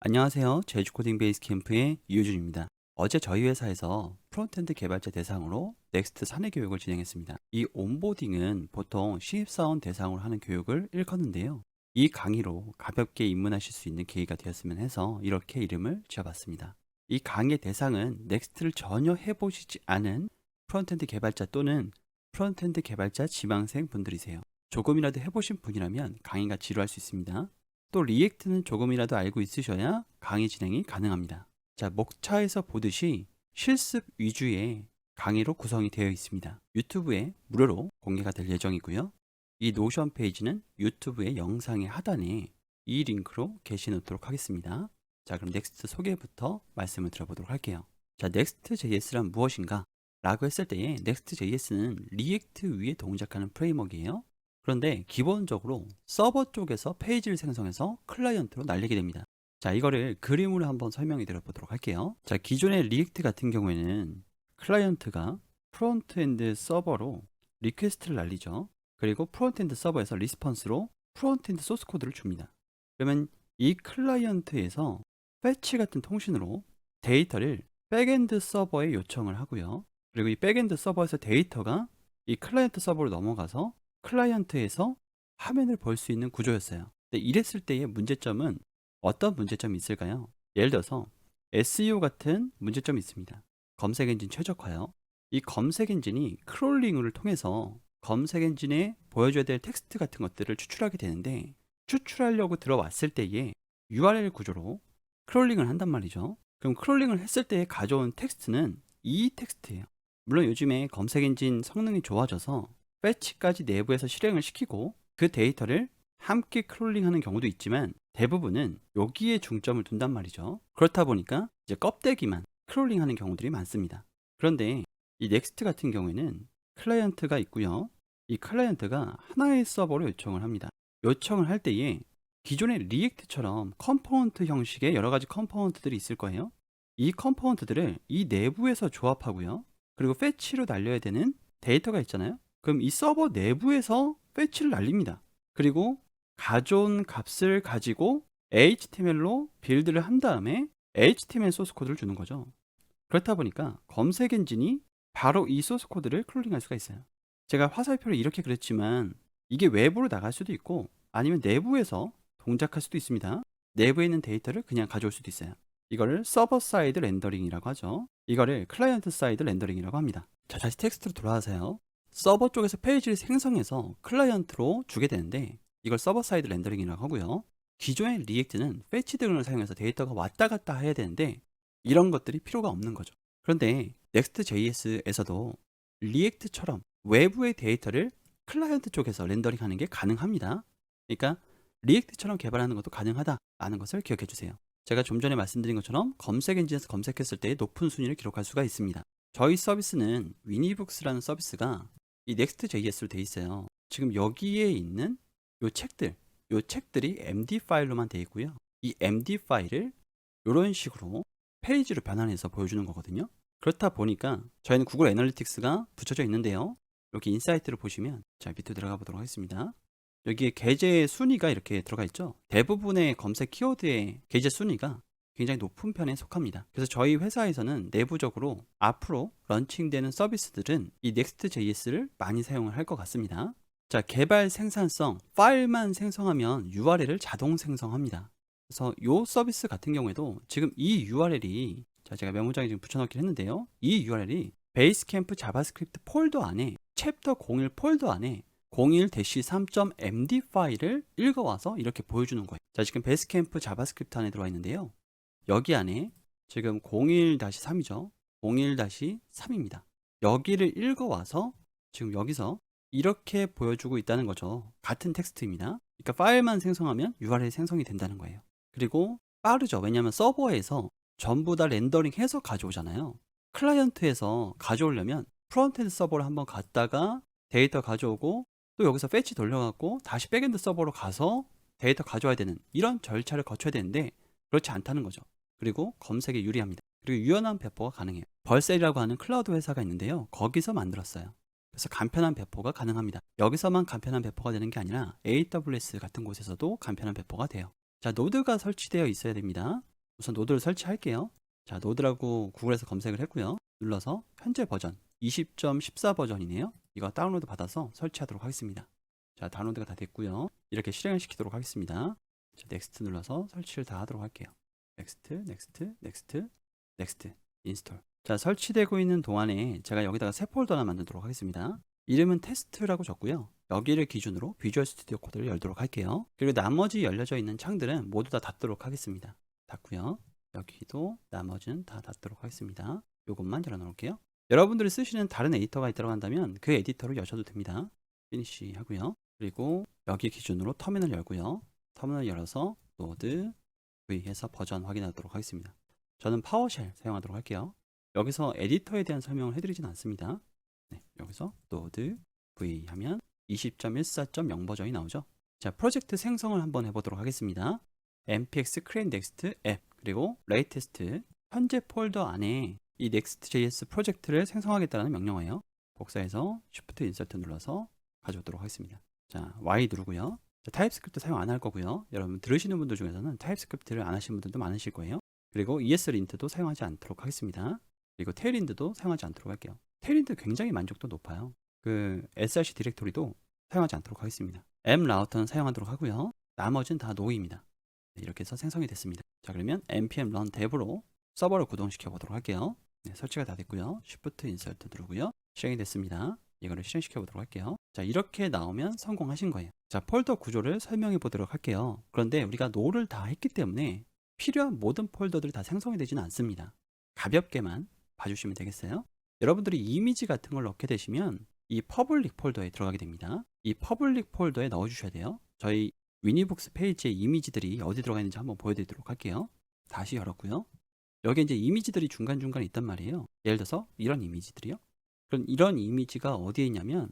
안녕하세요. 제주코딩 베이스 캠프의 이효준입니다. 어제 저희 회사에서 프론트엔드 개발자 대상으로 넥스트 사내 교육을 진행했습니다. 이 온보딩은 보통 신입사원 대상으로 하는 교육을 일컫는데요. 이 강의로 가볍게 입문하실 수 있는 계기가 되었으면 해서 이렇게 이름을 지어봤습니다. 이 강의 대상은 넥스트를 전혀 해보시지 않은 프론트엔드 개발자 또는 프론트엔드 개발자 지망생 분들이세요. 조금이라도 해보신 분이라면 강의가 지루할 수 있습니다. 또 리액트는 조금이라도 알고 있으셔야 강의 진행이 가능합니다. 자, 목차에서 보듯이 실습 위주의 강의로 구성이 되어 있습니다. 유튜브에 무료로 공개가 될 예정이고요. 이 노션 페이지는 유튜브의 영상의 하단에 이 링크로 게시 놓도록 하겠습니다. 자, 그럼 넥스트 소개부터 말씀을 드려보도록 할게요. 자, Next.js란 무엇인가? 라고 했을 때에 Next.js는 리액트 위에 동작하는 프레임워크이에요. 그런데 기본적으로 서버 쪽에서 페이지를 생성해서 클라이언트로 날리게 됩니다. 자, 이거를 그림으로 한번 설명해 드려 보도록 할게요. 자, 기존의 리액트 같은 경우에는 클라이언트가 프론트엔드 서버로 리퀘스트를 날리죠. 그리고 프론트엔드 서버에서 리스폰스로 프론트엔드 소스 코드를 줍니다. 그러면 이 클라이언트에서 패치 같은 통신으로 데이터를 백엔드 서버에 요청을 하고요. 그리고 이 백엔드 서버에서 데이터가 이 클라이언트 서버로 넘어가서 클라이언트에서 화면을 볼 수 있는 구조였어요. 근데 이랬을 때의 문제점은 어떤 문제점이 있을까요? 예를 들어서 SEO 같은 문제점이 있습니다. 검색 엔진 최적화요. 이 검색 엔진이 크롤링을 통해서 검색 엔진에 보여줘야 될 텍스트 같은 것들을 추출하게 되는데, 추출하려고 들어왔을 때에 URL 구조로 크롤링을 한단 말이죠. 그럼 크롤링을 했을 때 가져온 텍스트는 이 텍스트예요. 물론 요즘에 검색 엔진 성능이 좋아져서 패치까지 내부에서 실행을 시키고 그 데이터를 함께 크롤링하는 경우도 있지만, 대부분은 여기에 중점을 둔단 말이죠. 그렇다 보니까 이제 껍데기만 크롤링하는 경우들이 많습니다. 그런데 이 넥스트 같은 경우에는 클라이언트가 있고요. 이 클라이언트가 하나의 서버로 요청을 합니다. 요청을 할 때에 기존의 리액트처럼 컴포넌트 형식의 여러 가지 컴포넌트들이 있을 거예요. 이 컴포넌트들을 이 내부에서 조합하고요. 그리고 패치로 날려야 되는 데이터가 있잖아요. 그럼 이 서버 내부에서 패치를 날립니다. 그리고 가져온 값을 가지고 HTML로 빌드를 한 다음에 HTML 소스 코드를 주는 거죠. 그렇다 보니까 검색 엔진이 바로 이 소스 코드를 크롤링할 수가 있어요. 제가 화살표를 이렇게 그렸지만 이게 외부로 나갈 수도 있고 아니면 내부에서 동작할 수도 있습니다. 내부에 있는 데이터를 그냥 가져올 수도 있어요. 이거를 서버 사이드 렌더링이라고 하죠. 이거를 클라이언트 사이드 렌더링이라고 합니다. 자, 다시 텍스트로 돌아가세요. 서버 쪽에서 페이지를 생성해서 클라이언트로 주게 되는데 이걸 서버 사이드 렌더링이라고 하고요. 기존의 리액트는 패치 등을 사용해서 데이터가 왔다 갔다 해야 되는데 이런 것들이 필요가 없는 거죠. 그런데 Next.js에서도 리액트처럼 외부의 데이터를 클라이언트 쪽에서 렌더링하는 게 가능합니다. 그러니까 리액트처럼 개발하는 것도 가능하다라는 것을 기억해 주세요. 제가 좀 전에 말씀드린 것처럼 검색 엔진에서 검색했을 때 높은 순위를 기록할 수가 있습니다. 저희 서비스는 위니북스라는 서비스가 이 Next.js로 돼 있어요. 지금 여기에 있는 요 책들이 MD 파일로만 돼 있고요. 이 MD 파일을 이런 식으로 페이지로 변환해서 보여주는 거거든요. 그렇다 보니까 저희는 구글 애널리틱스가 붙여져 있는데요. 여기 인사이트를 보시면, 자, 밑으로 들어가 보도록 하겠습니다. 여기에 게재 순위가 이렇게 들어가 있죠. 대부분의 검색 키워드의 게재 순위가 굉장히 높은 편에 속합니다. 그래서 저희 회사에서는 내부적으로 앞으로 런칭되는 서비스들은 이 Next.js를 많이 사용을 할 것 같습니다. 자, 개발 생산성, 파일만 생성하면 URL을 자동 생성합니다. 그래서 이 서비스 같은 경우에도 지금 이 URL이, 자, 제가 메모장에 지금 붙여넣기를 했는데요. 이 URL이 베이스캠프 자바스크립트 폴더 안에 챕터 01 폴더 안에 01-3.md 파일을 읽어와서 이렇게 보여주는 거예요. 자, 지금 베이스캠프 자바스크립트 안에 들어와 있는데요. 여기 안에 지금 01-3이죠. 01-3입니다. 여기를 읽어와서 지금 여기서 이렇게 보여주고 있다는 거죠. 같은 텍스트입니다. 그러니까 파일만 생성하면 URL 생성이 된다는 거예요. 그리고 빠르죠. 왜냐하면 서버에서 전부 다 렌더링해서 가져오잖아요. 클라이언트에서 가져오려면 프론트엔드 서버를 한번 갔다가 데이터 가져오고 또 여기서 패치 돌려갖고 다시 백엔드 서버로 가서 데이터 가져와야 되는 이런 절차를 거쳐야 되는데 그렇지 않다는 거죠. 그리고 검색에 유리합니다. 그리고 유연한 배포가 가능해요. 벌셀이라고 하는 클라우드 회사가 있는데요. 거기서 만들었어요. 그래서 간편한 배포가 가능합니다. 여기서만 간편한 배포가 되는 게 아니라 AWS 같은 곳에서도 간편한 배포가 돼요. 자, 노드가 설치되어 있어야 됩니다. 우선 노드를 설치할게요. 자, 노드라고 구글에서 검색을 했고요. 눌러서 현재 버전 20.14 버전이네요. 이거 다운로드 받아서 설치하도록 하겠습니다. 자, 다운로드가 다 됐고요. 이렇게 실행을 시키도록 하겠습니다. 자, 넥스트 눌러서 설치를 다 하도록 할게요. 넥스트, 넥스트, 넥스트, 넥스트, 인스톨. 자, 설치되고 있는 동안에 제가 여기다가 새 폴더 하나 만들도록 하겠습니다. 이름은 테스트라고 적고요. 여기를 기준으로 비주얼 스튜디오 코드를 열도록 할게요. 그리고 나머지 열려져 있는 창들은 모두 다 닫도록 하겠습니다. 닫고요. 여기도 나머지는 다 닫도록 하겠습니다. 요것만 열어놓을게요. 여러분들이 쓰시는 다른 에디터가 들어간다면 그 에디터를 여셔도 됩니다. 피니시 하고요. 그리고 여기 기준으로 터미널 열고요. 터미널 열어서 노드 V 해서 버전 확인하도록 하겠습니다. 저는 파워쉘 사용하도록 할게요. 여기서 에디터에 대한 설명을 해드리진 않습니다. 네, 여기서 노드 V 하면 20.14.0 버전이 나오죠. 자, 프로젝트 생성을 한번 해보도록 하겠습니다. npx create next app 그리고 latest 현재 폴더 안에 이 next.js 프로젝트를 생성하겠다는 명령어예요. 복사해서 Shift Insert 눌러서 가져오도록 하겠습니다. 자, Y 누르고요. 자, 타입스크립트 사용 안 할 거고요. 여러분 들으시는 분들 중에서는 타입스크립트를 안 하시는 분들도 많으실 거예요. 그리고 ESLint도 사용하지 않도록 하겠습니다. 그리고 테일윈드도 사용하지 않도록 할게요. 테일윈드 굉장히 만족도 높아요. 그 src 디렉토리도 사용하지 않도록 하겠습니다. m라우터는 사용하도록 하고요. 나머지는 다 노입니다. 네, 이렇게 해서 생성이 됐습니다. 자, 그러면 npm run dev로 서버를 구동시켜 보도록 할게요. 네, 설치가 다 됐고요. Shift Insert 누르고요. 실행이 됐습니다. 이거를 실행시켜 보도록 할게요. 자, 이렇게 나오면 성공하신 거예요. 자, 폴더 구조를 설명해 보도록 할게요. 그런데 우리가 노를 다 했기 때문에 필요한 모든 폴더들이 다 생성이 되지는 않습니다. 가볍게만 봐주시면 되겠어요. 여러분들이 이미지 같은 걸 넣게 되시면 이 퍼블릭 폴더에 들어가게 됩니다. 이 퍼블릭 폴더에 넣어주셔야 돼요. 저희 위니북스 페이지에 이미지들이 어디 들어가 있는지 한번 보여드리도록 할게요. 다시 열었고요. 여기 이제 이미지들이 중간중간에 있단 말이에요. 예를 들어서 이런 이미지들이요. 그럼 이런 이미지가 어디에 있냐면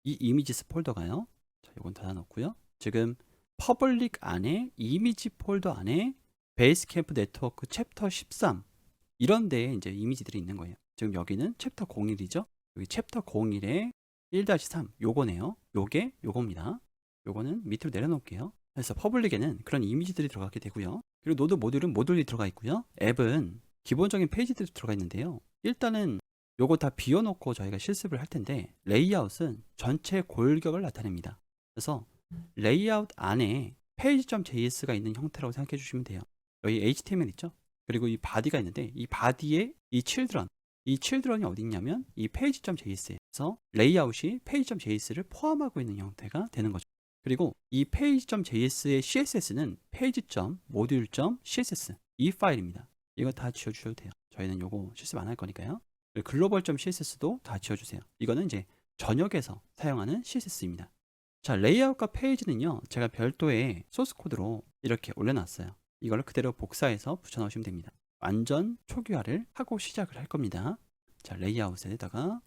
이 이미지스 폴더가요. 자, 이건 닫아놓고요. 지금 퍼블릭 안에 이미지 폴더 안에 베이스캠프 네트워크 챕터 13 이런 데에 이제 이미지들이 있는 거예요. 지금 여기는 챕터 01이죠. 여기 챕터 01에 1-3 요거네요. 요겁니다. 요거는 밑으로 내려놓을게요. 그래서 퍼블릭에는 그런 이미지들이 들어가게 되고요. 그리고 노드 모듈은 모듈이 들어가 있고요. 앱은 기본적인 페이지들이 들어가 있는데요. 일단은 요거 다 비워놓고 저희가 실습을 할 텐데 레이아웃은 전체 골격을 나타냅니다. 그래서 레이아웃 안에 page.js가 있는 형태라고 생각해 주시면 돼요. 여기 HTML 있죠? 그리고 이 바디가 있는데 이 바디에 이 children이 어디 있냐면 이 page.js에서 레이아웃이 page.js를 포함하고 있는 형태가 되는 거죠. 그리고 이 page.js의 CSS는 page.module.css 이 파일입니다. 이거 다 지워주셔도 돼요. 저희는 요거 실습 안 할 거니까요. 글로벌.css도 다 지워주세요. 이거는 이제 전역에서 사용하는 CSS입니다. 자, 레이아웃과 페이지는요, 제가 별도의 소스 코드로 이렇게 올려놨어요. 이걸 그대로 복사해서 붙여넣으시면 됩니다. 완전 초기화를 하고 시작을 할 겁니다. 자, 레이아웃에다가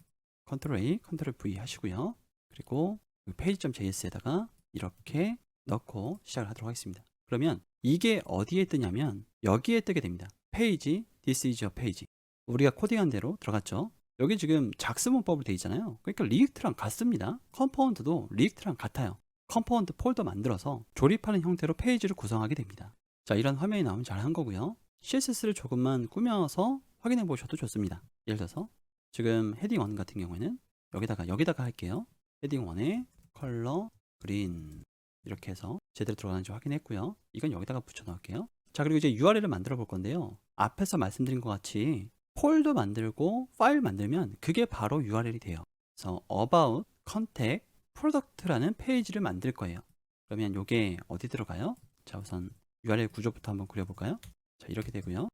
Ctrl A, Ctrl V 하시고요. 그리고 page.js에다가 이렇게 넣고 시작을 하도록 하겠습니다. 그러면 이게 어디에 뜨냐면 여기에 뜨게 됩니다. 페이지, this is your page. 우리가 코딩한 대로 들어갔죠. 여기 지금 작스 문법으로 되어 있잖아요. 그러니까 리액트랑 같습니다. 컴포넌트도 리액트랑 같아요. 컴포넌트 폴더 만들어서 조립하는 형태로 페이지를 구성하게 됩니다. 자, 이런 화면이 나오면 잘 한 거고요. CSS를 조금만 꾸며서 확인해 보셔도 좋습니다. 예를 들어서 지금 헤딩 1 같은 경우에는 여기다가 할게요. 헤딩 1에 컬러 그린 이렇게 해서 제대로 들어가는지 확인했고요. 이건 여기다가 붙여 넣을게요. 자, 그리고 이제 URL을 만들어 볼 건데요. 앞에서 말씀드린 것 같이 폴더 만들고 파일 만들면 그게 바로 URL이 돼요. 그래서 about, contact, product라는 페이지를 만들 거예요. 그러면 이게 어디 들어가요? 자, 우선 URL 구조부터 한번 그려볼까요? 자, 이렇게 되고요.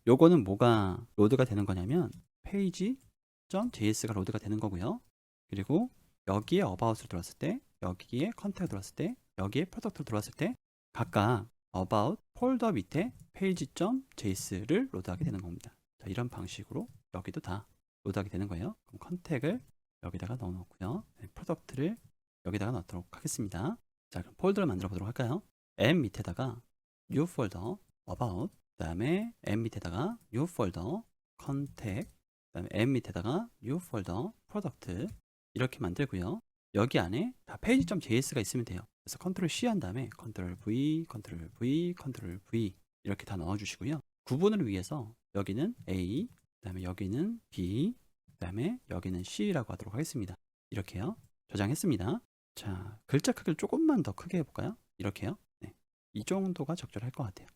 요거는 뭐가 로드가 되는 거냐면 page.js가 로드가 되는 거고요. 그리고 여기에 about을 들어왔을 때, 여기에 contact를 들어왔을 때, 여기에 product를 들어왔을 때 각각 about 폴더 밑에 page.js를 로드하게 되는 겁니다. 자, 이런 방식으로 여기도 다 로드하게 되는 거예요. 그럼 컨택을 여기다가 넣어놓고요. 프로덕트를 여기다가 넣도록 하겠습니다. 자, 그럼 폴더를 만들어 보도록 할까요? m 밑에다가 new folder about, 그 다음에 m 밑에다가 new folder contact, 그 다음에 m 밑에다가 new folder product 이렇게 만들고요. 여기 안에 다 page.js가 있으면 돼요. 그래서 Ctrl C 한 다음에 Ctrl V, Ctrl V, Ctrl V 이렇게 다 넣어주시고요. 구분을 위해서 여기는 A, 그 다음에 여기는 B, 그 다음에 여기는 C라고 하도록 하겠습니다. 이렇게요. 저장했습니다. 자, 글자 크기를 조금만 더 크게 해볼까요? 이렇게요. 네. 이 정도가 적절할 것 같아요.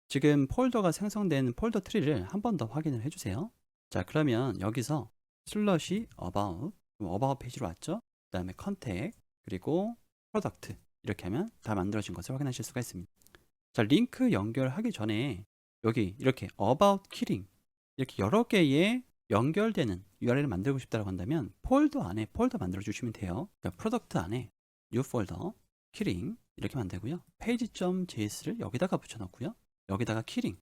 지금 폴더가 생성된 폴더 트리를 한 번 더 확인을 해주세요. 자, 그러면 여기서 슬러시 about 페이지로 왔죠? 그 다음에 컨택, 그리고 프로덕트 이렇게 하면 다 만들어진 것을 확인하실 수가 있습니다. 자, 링크 연결하기 전에 여기 이렇게 about killing 이렇게 여러 개의 연결되는 URL을 만들고 싶다고 한다면 폴더 안에 폴더 만들어 주시면 돼요. 그러니까 프로덕트 안에 new folder killing 이렇게 만들고요. page.js를 여기다가 붙여넣고요. 여기다가 killing.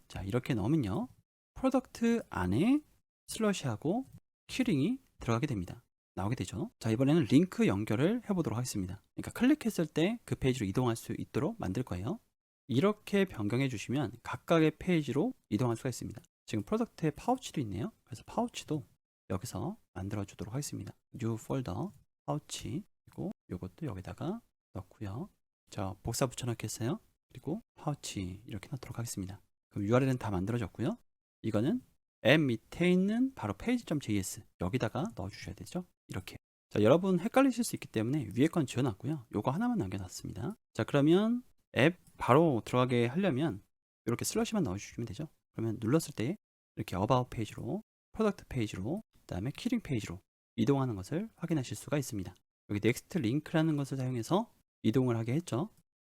자, 이렇게 넣으면요. 프로덕트 안에 슬러시하고 killing이 들어가게 됩니다. 나오게 되죠. 자, 이번에는 링크 연결을 해보도록 하겠습니다. 그러니까 클릭했을 때 그 페이지로 이동할 수 있도록 만들 거예요. 이렇게 변경해 주시면 각각의 페이지로 이동할 수가 있습니다. 지금 프로덕트에 파우치도 있네요. 그래서 파우치도 여기서 만들어 주도록 하겠습니다. new folder 파우치, 그리고 이것도 여기다가 넣고요. 자, 복사 붙여넣겠어요. 그리고 파우치 이렇게 넣도록 하겠습니다. 그럼 URL은 다 만들어졌고요. 이거는 앱 밑에 있는 바로 page.js 여기다가 넣어 주셔야 되죠. 이렇게. 자, 여러분 헷갈리실 수 있기 때문에 위에 건 지워놨고요. 요거 하나만 남겨놨습니다. 자, 그러면 앱 바로 들어가게 하려면 이렇게 슬러시만 넣어주시면 되죠. 그러면 눌렀을 때 이렇게 about 페이지로, 프로덕트 페이지로, 그 다음에 키링 페이지로 이동하는 것을 확인하실 수가 있습니다. 여기 넥스트 링크라는 것을 사용해서 이동을 하게 했죠.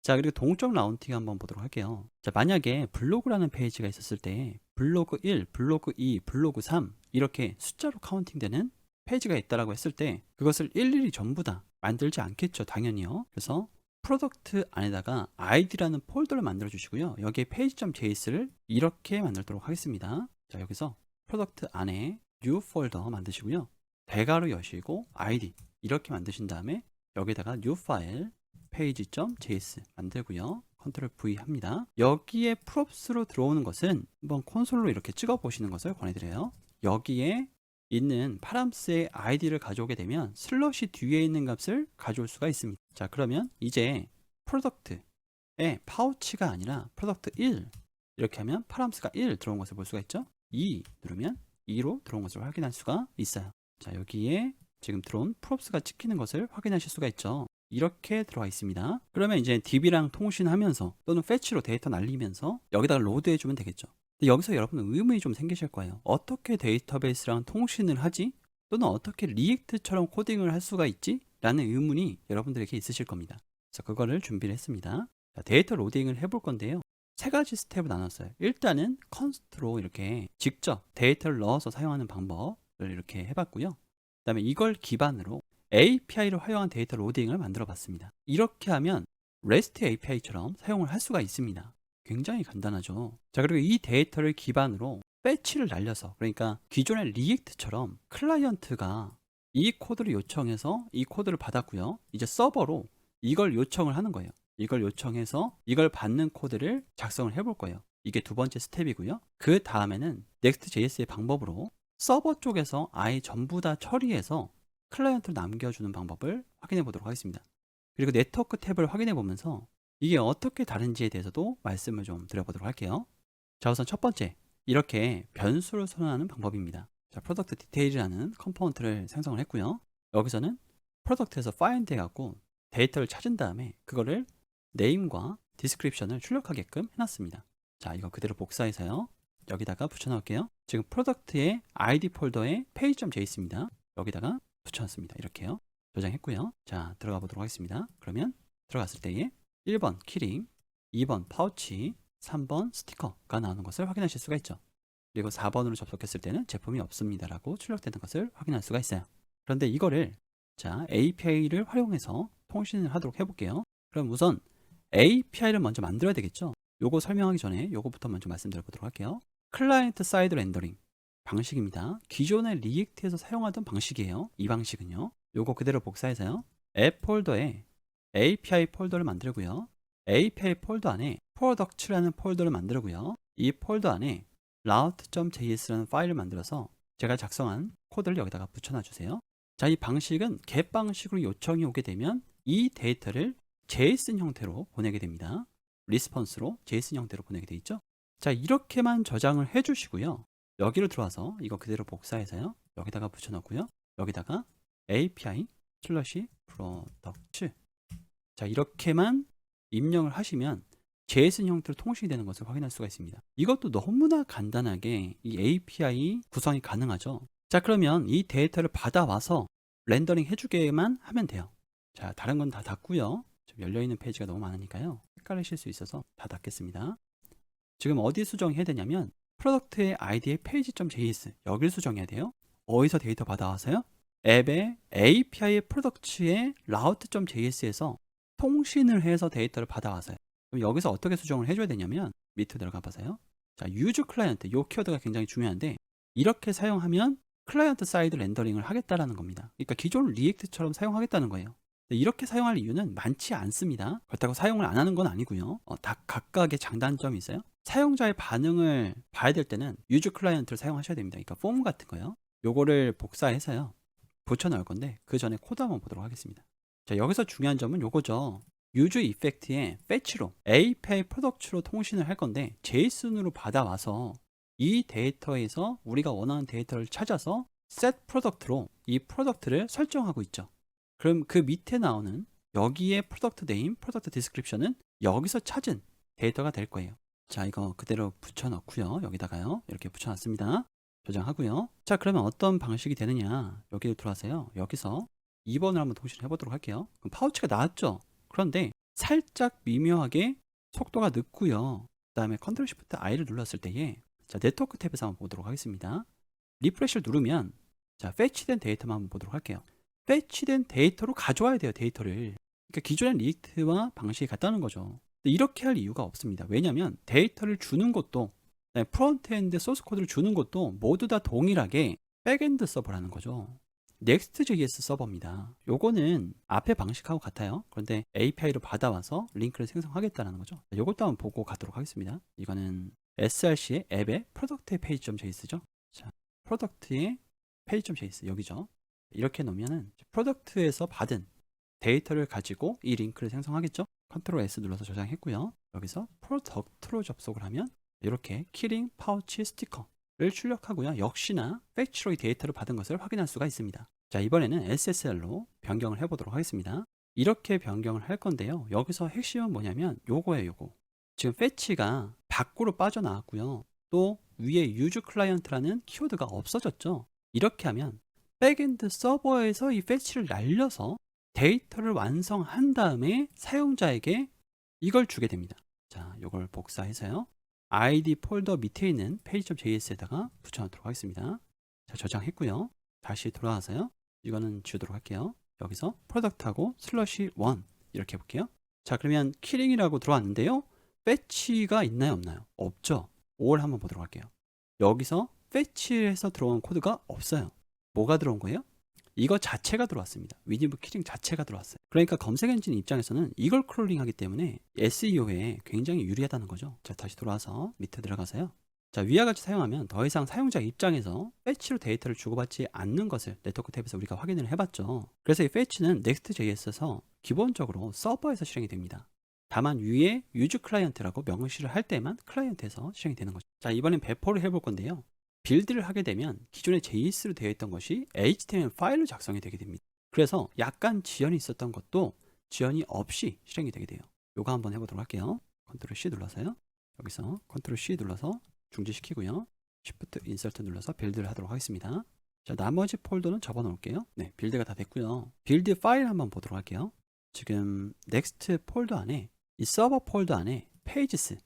자, 그리고 동적 라운팅 한번 보도록 할게요. 자, 만약에 블로그라는 페이지가 있었을 때 블로그 1, 블로그 2, 블로그 3 이렇게 숫자로 카운팅 되는 페이지가 있다라고 했을 때 그것을 일일이 전부 다 만들지 않겠죠. 당연히요. 그래서 프로덕트 안에다가 id라는 폴더를 만들어 주시고요. 여기에 page.js를 이렇게 만들도록 하겠습니다. 자, 여기서 프로덕트 안에 new 폴더 만드시고요. 대괄호 여시고 id 이렇게 만드신 다음에 여기다가 new 파일 page.js 만들고요. 컨트롤 V 합니다. 여기에 props로 들어오는 것은 한번 콘솔로 이렇게 찍어 보시는 것을 권해드려요. 여기에 있는 파람스의 id를 가져오게 되면 슬러시 뒤에 있는 값을 가져올 수가 있습니다. 자, 그러면 이제 프로덕트의 파우치가 아니라 프로덕트 1 이렇게 하면 파람스가 1 들어온 것을 볼 수가 있죠. 2 누르면 2로 들어온 것을 확인할 수가 있어요. 자, 여기에 지금 들어온 props가 찍히는 것을 확인하실 수가 있죠. 이렇게 들어와 있습니다. 그러면 이제 DB랑 통신하면서 또는 fetch로 데이터 날리면서 여기다가 로드해 주면 되겠죠. 여기서 여러분은 의문이 좀 생기실 거예요. 어떻게 데이터베이스랑 통신을 하지? 또는 어떻게 리액트처럼 코딩을 할 수가 있지? 라는 의문이 여러분들에게 있으실 겁니다. 그래서 그거를 준비를 했습니다. 자, 데이터 로딩을 해볼 건데요. 세 가지 스텝을 나눴어요. 일단은 컨스트로 이렇게 직접 데이터를 넣어서 사용하는 방법을 이렇게 해봤고요. 그 다음에 이걸 기반으로 API를 활용한 데이터 로딩을 만들어 봤습니다. 이렇게 하면 REST API처럼 사용을 할 수가 있습니다. 굉장히 간단하죠. 자, 그리고 이 데이터를 기반으로 패치를 날려서, 그러니까 기존의 리액트처럼 클라이언트가 이 코드를 요청해서 이 코드를 받았고요. 이제 서버로 이걸 요청을 하는 거예요. 이걸 요청해서 이걸 받는 코드를 작성을 해볼 거예요. 이게 두 번째 스텝이고요. 그 다음에는 Next.js의 방법으로 서버 쪽에서 아예 전부 다 처리해서 클라이언트를 남겨주는 방법을 확인해 보도록 하겠습니다. 그리고 네트워크 탭을 확인해 보면서 이게 어떻게 다른지에 대해서도 말씀을 좀 드려보도록 할게요. 자, 우선 첫 번째, 이렇게 변수를 선언하는 방법입니다. 자, 프로덕트 디테일이라는 컴포넌트를 생성을 했고요. 여기서는 프로덕트에서 find 해갖고 데이터를 찾은 다음에 그거를 name과 description을 출력하게끔 해놨습니다. 자, 이거 그대로 복사해서요. 여기다가 붙여넣을게요. 지금 프로덕트의 id 폴더에 page.js입니다. 여기다가 붙여놨습니다. 이렇게요. 저장했고요. 자, 들어가 보도록 하겠습니다. 그러면 들어갔을 때에 1번 키링, 2번 파우치, 3번 스티커가 나오는 것을 확인하실 수가 있죠. 그리고 4번으로 접속했을 때는 제품이 없습니다 라고 출력되는 것을 확인할 수가 있어요. 그런데 이거를 자, API를 활용해서 통신을 하도록 해볼게요. 그럼 우선 API를 먼저 만들어야 되겠죠. 요거 설명하기 전에 요거부터 먼저 말씀드려 보도록 할게요. 클라이언트 사이드 렌더링 방식입니다. 기존의 리액트에서 사용하던 방식이에요. 이 방식은요. 요거 그대로 복사해서요. 앱 폴더에 API 폴더를 만들고요. API 폴더 안에 product라는 폴더를 만들고요. 이 폴더 안에 route.js라는 파일을 만들어서 제가 작성한 코드를 여기다가 붙여놔 주세요. 자, 이 방식은 get 방식으로 요청이 오게 되면 이 데이터를 JSON 형태로 보내게 됩니다. 리스폰스로 JSON 형태로 보내게 돼 있죠. 자, 이렇게만 저장을 해주시고요. 여기로 들어와서 이거 그대로 복사해서요. 여기다가 붙여넣고요. 여기다가 API 슬러시 프로덕트. 자, 이렇게만 입력을 하시면 JSON 형태로 통신이 되는 것을 확인할 수가 있습니다. 이것도 너무나 간단하게 이 API 구성이 가능하죠. 자, 그러면 이 데이터를 받아와서 렌더링 해주게만 하면 돼요. 자, 다른 건 다 닫고요. 지금 열려있는 페이지가 너무 많으니까요. 헷갈리실 수 있어서 다 닫겠습니다. 지금 어디 수정해야 되냐면 프로덕트의 id의 page.js 여길 수정해야 돼요. 어디서 데이터 받아와서요? 앱의 API 프로덕트의 route.js에서 통신을 해서 데이터를 받아와서요. 그럼 여기서 어떻게 수정을 해줘야 되냐면 밑으로 들어가 봐서요. 자, use 클라이언트 이 키워드가 굉장히 중요한데 이렇게 사용하면 클라이언트 사이드 렌더링을 하겠다라는 겁니다. 그러니까 기존 리액트처럼 사용하겠다는 거예요. 이렇게 사용할 이유는 많지 않습니다. 그렇다고 사용을 안 하는 건 아니고요. 다 각각의 장단점이 있어요. 사용자의 반응을 봐야 될 때는 use 클라이언트를 사용하셔야 됩니다. 그러니까 폼 같은 거요. 요거를 복사해서요. 붙여 넣을 건데 그 전에 코드 한번 보도록 하겠습니다. 자, 여기서 중요한 점은 요거죠. use 이펙트의 fetch로 API 프로덕트로 통신을 할 건데 JSON으로 받아와서 이 데이터에서 우리가 원하는 데이터를 찾아서 set product로 이 프로덕트를 설정하고 있죠. 그럼 그 밑에 나오는 여기에 프로덕트 네임, 프로덕트 디스크립션은 여기서 찾은 데이터가 될 거예요. 자, 이거 그대로 붙여 넣고요. 여기다가요. 이렇게 붙여 놨습니다. 저장하고요. 자, 그러면 어떤 방식이 되느냐? 여기로 들어와서요. 여기서 2번을 한번 통신해 보도록 할게요. 그럼 파우치가 나왔죠? 그런데 살짝 미묘하게 속도가 늦고요. 그 다음에 컨트롤 시프트 I를 눌렀을 때에 자, 네트워크 탭에서 한번 보도록 하겠습니다. 리프레시를 누르면 자, 패치된 데이터만 한번 보도록 할게요. 패치된 데이터로 가져와야 돼요, 데이터를. 그러니까 기존의 리액트와 방식이 같다는 거죠. 이렇게 할 이유가 없습니다. 왜냐하면 데이터를 주는 것도 프론트엔드 소스 코드를 주는 것도 모두 다 동일하게 백엔드 서버라는 거죠. Next.js 서버입니다. 요거는 앞에 방식하고 같아요. 그런데 API로 받아와서 링크를 생성하겠다는 거죠. 요것도 한번 보고 가도록 하겠습니다. 이거는 src의 앱의 프로덕트의 page.js죠. 자, 프로덕트의 page.js 여기죠. 이렇게 놓으면은 프로덕트에서 받은 데이터를 가지고 이 링크를 생성하겠죠. 컨트롤 S 눌러서 저장했고요. 여기서 프로덕트로 접속을 하면 이렇게 키링 파우치 스티커를 출력하고요. 역시나 fetch로 이 데이터를 받은 것을 확인할 수가 있습니다. 자, 이번에는 SSL로 변경을 해보도록 하겠습니다. 이렇게 변경을 할 건데요. 여기서 핵심은 뭐냐면 요거예요, 요거. 지금 fetch가 밖으로 빠져나왔고요. 또 위에 use client라는 키워드가 없어졌죠. 이렇게 하면 백엔드 서버에서 이 fetch를 날려서 데이터를 완성한 다음에 사용자에게 이걸 주게 됩니다. 자, 이걸 복사해서요. id 폴더 밑에 있는 page.js에다가 붙여놓도록 하겠습니다. 자, 저장했고요. 다시 돌아와서요. 이거는 지우도록 할게요. 여기서 프로덕트하고 슬러시 1 이렇게 해볼게요. 자, 그러면 키링이라고 들어왔는데요. fetch가 있나요, 없나요? 없죠. 5를 한번 보도록 할게요. 여기서 fetch에서 들어온 코드가 없어요. 뭐가 들어온 거예요? 이거 자체가 들어왔습니다. 위니브 키링 자체가 들어왔어요. 그러니까 검색 엔진 입장에서는 이걸 크롤링하기 때문에 SEO에 굉장히 유리하다는 거죠. 자, 다시 돌아와서 밑에 들어가서요. 자, 위와 같이 사용하면 더 이상 사용자 입장에서 패치로 데이터를 주고받지 않는 것을 네트워크 탭에서 우리가 확인을 해봤죠. 그래서 이 패치는 Next.js에서 기본적으로 서버에서 실행이 됩니다. 다만 위에 use 클라이언트라고 명시를 할 때만 클라이언트에서 실행이 되는 거죠. 자, 이번엔 배포를 해볼 건데요. 빌드를 하게 되면 기존에 JS로 되어 있던 것이 HTML 파일로 작성이 되게 됩니다. 그래서 약간 지연이 있었던 것도 지연이 없이 실행이 되게 돼요. 요거 한번 해보도록 할게요. 컨트롤 C 눌러서요. 여기서 컨트롤 C 눌러서 중지시키고요. Shift 인서트 눌러서 빌드를 하도록 하겠습니다. 자, 나머지 폴더는 접어 놓을게요. 네, 빌드가 다 됐고요. 빌드 파일 한번 보도록 할게요. 지금 넥스트 폴더 안에 이 서버 폴더 안에 페이지스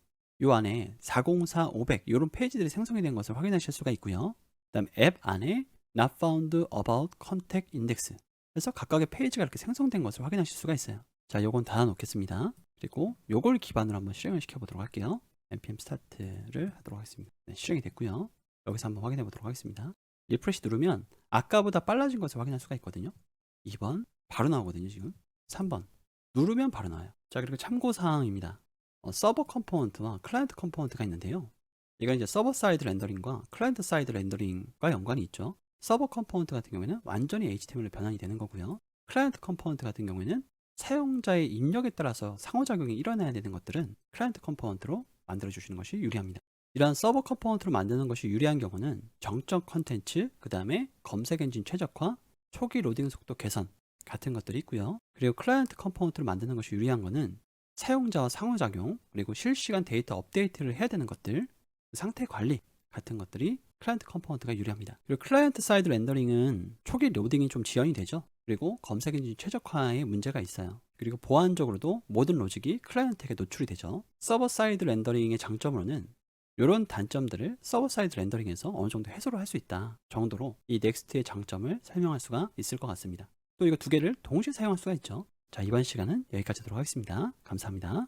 요 안에 404, 500 이런 페이지들이 생성이 된 것을 확인하실 수가 있고요. 그 다음 앱 안에 not found about contact index 그래서 각각의 페이지가 이렇게 생성된 것을 확인하실 수가 있어요. 자, 요건 닫아 놓겠습니다. 그리고 요걸 기반으로 한번 실행을 시켜 보도록 할게요. npm start를 하도록 하겠습니다. 네, 실행이 됐고요. 여기서 한번 확인해 보도록 하겠습니다. 리프레시 누르면 아까보다 빨라진 것을 확인할 수가 있거든요. 2번 바로 나오거든요. 지금 3번 누르면 바로 나와요. 자, 그리고 참고사항입니다. 서버 컴포넌트와 클라이언트 컴포넌트가 있는데요. 이건 이제 서버 사이드 렌더링과 클라이언트 사이드 렌더링과 연관이 있죠. 서버 컴포넌트 같은 경우에는 완전히 HTML로 변환이 되는 거고요. 클라이언트 컴포넌트 같은 경우에는 사용자의 입력에 따라서 상호작용이 일어나야 되는 것들은 클라이언트 컴포넌트로 만들어 주시는 것이 유리합니다. 이러한 서버 컴포넌트로 만드는 것이 유리한 경우는 정적 컨텐츠, 그 다음에 검색 엔진 최적화, 초기 로딩 속도 개선 같은 것들이 있고요. 그리고 클라이언트 컴포넌트를 만드는 것이 유리한 거는 사용자와 상호작용, 그리고 실시간 데이터 업데이트를 해야 되는 것들, 상태 관리 같은 것들이 클라이언트 컴포넌트가 유리합니다. 그리고 클라이언트 사이드 렌더링은 초기 로딩이 좀 지연이 되죠. 그리고 검색 엔진 최적화에 문제가 있어요. 그리고 보안적으로도 모든 로직이 클라이언트에게 노출이 되죠. 서버 사이드 렌더링의 장점으로는 이런 단점들을 서버 사이드 렌더링에서 어느 정도 해소를 할 수 있다 정도로 이 넥스트의 장점을 설명할 수가 있을 것 같습니다. 또 이거 두 개를 동시에 사용할 수가 있죠. 자, 이번 시간은 여기까지 하도록 하겠습니다. 감사합니다.